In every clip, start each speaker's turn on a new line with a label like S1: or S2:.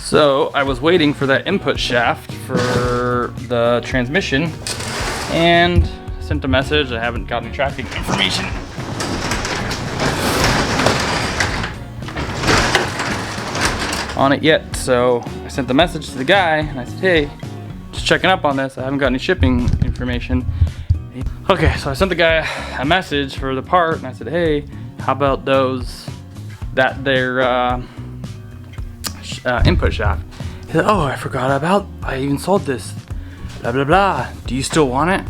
S1: So I was waiting for that input shaft for the transmission and sent a message. I haven't got any tracking information on it yet. So I sent the message to the guy and I said, hey, just checking up on this. I haven't got any shipping information. Okay, so I sent the guy a message for the part and I said, hey, how about those, their input shaft? He said, oh, I forgot about, I even sold this, blah, blah, blah. Do you still want it?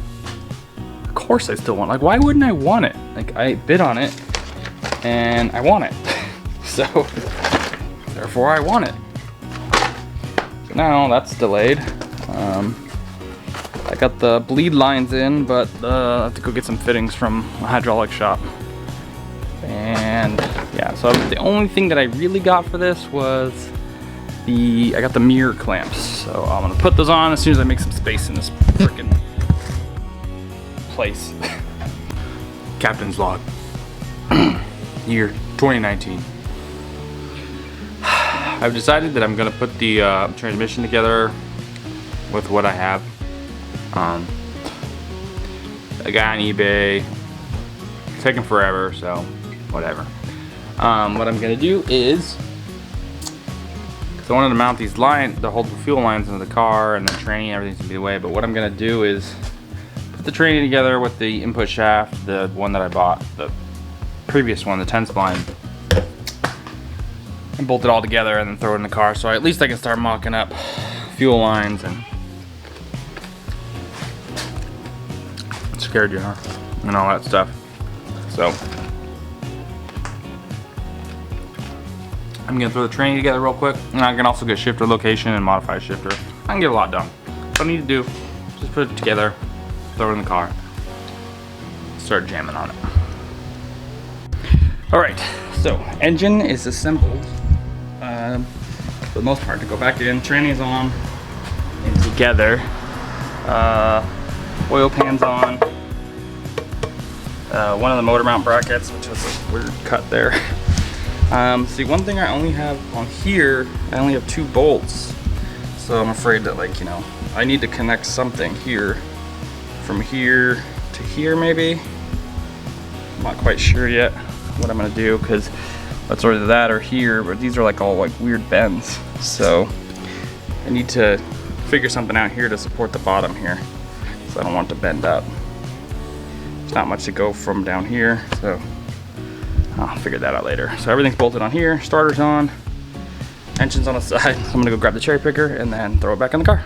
S1: Of course I still want it. Like, why wouldn't I want it? Like, I bid on it and I want it. So, therefore I want it. So now that's delayed. I got the bleed lines in, but I have to go get some fittings from a hydraulic shop. And yeah, so the only thing that I really got for this was I got the mirror clamps. So I'm gonna put those on as soon as I make some space in this freaking place.
S2: Captain's log. Year 2019. I've decided that I'm gonna put the transmission together with what I have. A guy on eBay, taking forever, so whatever. What I'm gonna do is, I wanted to mount these the whole fuel lines into the car, and the tranny, everything's gonna be away. But what I'm gonna do is put the tranny together with the input shaft, the one that I bought, the previous one, the 10 spline, and bolt it all together and then throw it in the car. So at least I can start mocking up fuel lines and scared you, huh? And all that stuff. So I'm gonna throw the tranny together real quick, and I can also get shifter location and modify a shifter. I can get a lot done. What I need to do, just put it together, throw it in the car, start jamming on it. All right, so engine is assembled for the most part. To go back in, tranny's on and together. Oil pan's on. One of the motor mount brackets, which has a weird cut there. See, one thing I only have on here, I only have 2 bolts. So I'm afraid that, like, you know, I need to connect something here, from here to here maybe. I'm not quite sure yet what I'm gonna do, because that's either that or here, but these are like all like weird bends. So I need to figure something out here to support the bottom here, so I don't want it to bend up. There's not much to go from down here, so I'll figure that out later. So everything's bolted on here, starter's on, engine's on the side. So I'm gonna go grab the cherry picker and then throw it back in the car.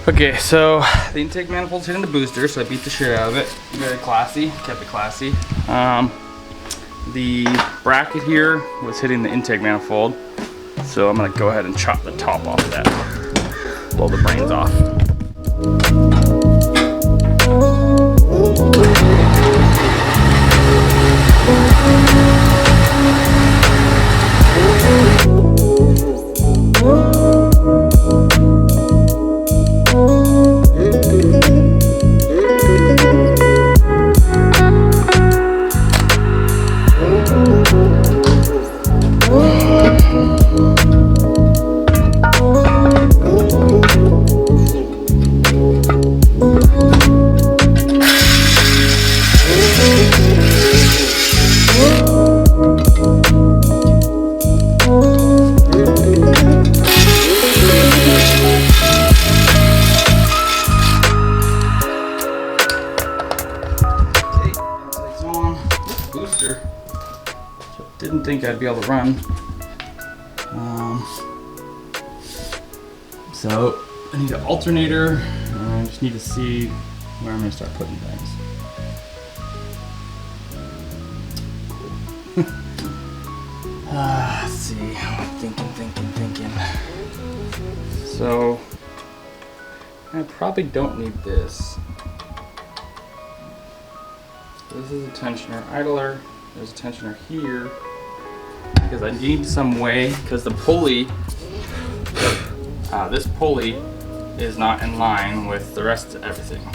S1: Okay, so the intake manifold's hitting the booster, so I beat the shit out of it. Very classy, kept it classy. The bracket here was hitting the intake manifold, so I'm gonna go ahead and chop the top off of that. Blow the brains off. Didn't think I'd be able to run. So I need an alternator. I just need to see where I'm gonna start putting things. Let's see. I'm thinking. So I probably don't need this. This is a tensioner idler. There's a tensioner here because I need some way, because the pulley, this pulley is not in line with the rest of everything.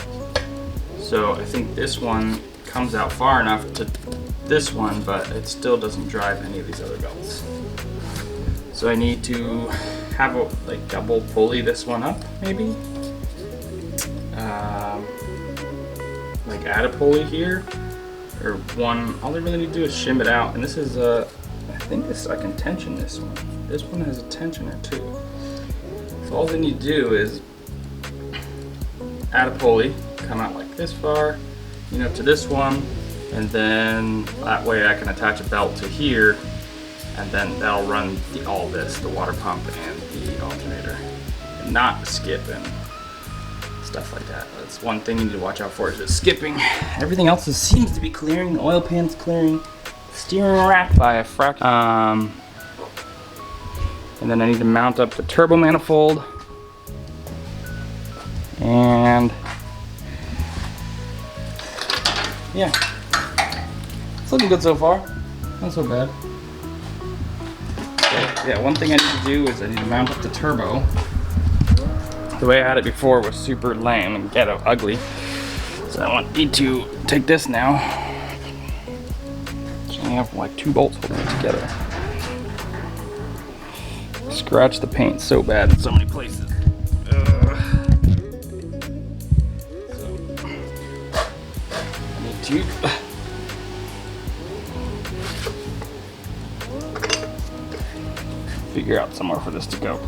S1: So I think this one comes out far enough to this one, but it still doesn't drive any of these other belts. So I need to have a double pulley this one up, maybe. Like add a pulley here. Or one, all I really need to do is shim it out. And this is I think this, I can tension this one. This one has a tensioner too. So all I need to do is add a pulley, come out like this far, to this one, and then that way I can attach a belt to here, and then that'll run all this, the water pump and the alternator, and not the skip and stuff like that. That's one thing you need to watch out for, is just skipping. Everything else seems to be clearing. The oil pan's clearing. Steering rack by a fraction. And then I need to mount up the turbo manifold. And yeah, it's looking good so far. Not so bad. So, yeah, one thing I need to do is I need to mount up the turbo. The way I had it before was super lame and ghetto ugly. So I need to take this now. So I have like 2 bolts holding it together. Scratch the paint so bad in so many places. So I need to figure out somewhere for this to go.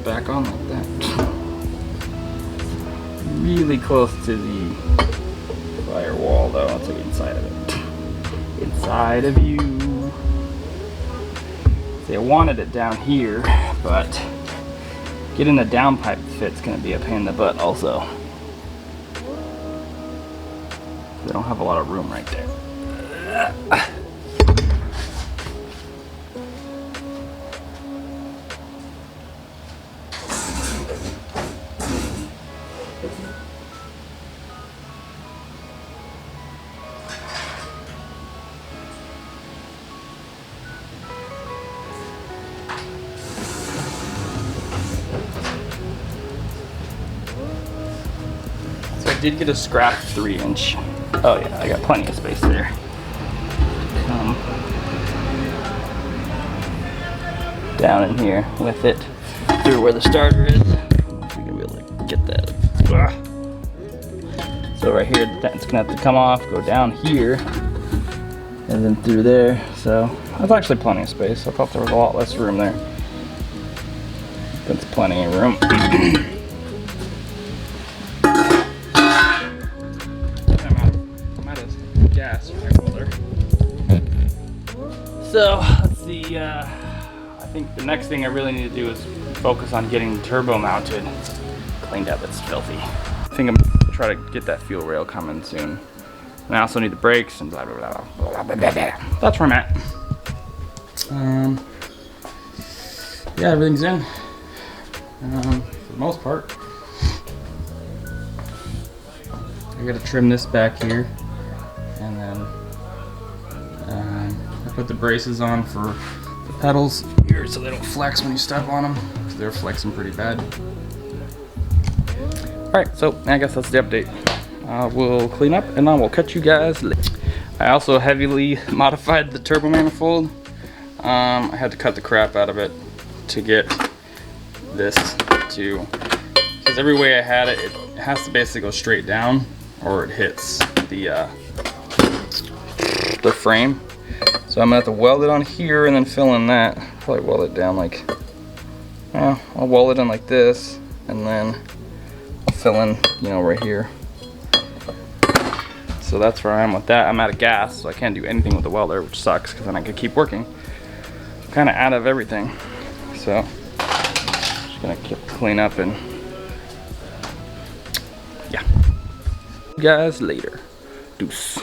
S1: Back on like that. Really close to the firewall though. I'll take it inside of it. Inside of you. See, I wanted it down here, but getting the downpipe fit's gonna be a pain in the butt also. They don't have a lot of room right there. I did get a scrap 3-inch. Oh yeah, I got plenty of space there. Down in here with it through where the starter is. We're gonna be able to get that. So right here, that's gonna have to come off, go down here, and then through there. So that's actually plenty of space. I thought there was a lot less room there. That's plenty of room. I'm out of gas for my welder. So let's see. I think the next thing I really need to do is focus on getting the turbo mounted, cleaned up. It's filthy. I think I'm gonna try to get that fuel rail coming soon. And I also need the brakes and blah blah blah blah blah blah blah. That's where I'm at. Yeah, everything's in. For the most part. I gotta trim this back here, and then I put the braces on for the pedals here so they don't flex when you step on them, because they're flexing pretty bad. Alright, so I guess that's the update. We'll clean up and I will catch you guys later. I also heavily modified the turbo manifold. I had to cut the crap out of it to get this to, because every way I had it, it has to basically go straight down or it hits the frame. So I'm gonna have to weld it on here and then fill in that. Probably weld it down like, well, I'll weld it in like this and then I'll fill in, you know, right here. So that's where I am with that. I'm out of gas, so I can't do anything with the welder, which sucks because then I could keep working. I'm kind of out of everything. So just gonna clean up and yeah. See you guys later. Deuces.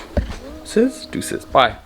S1: Bye.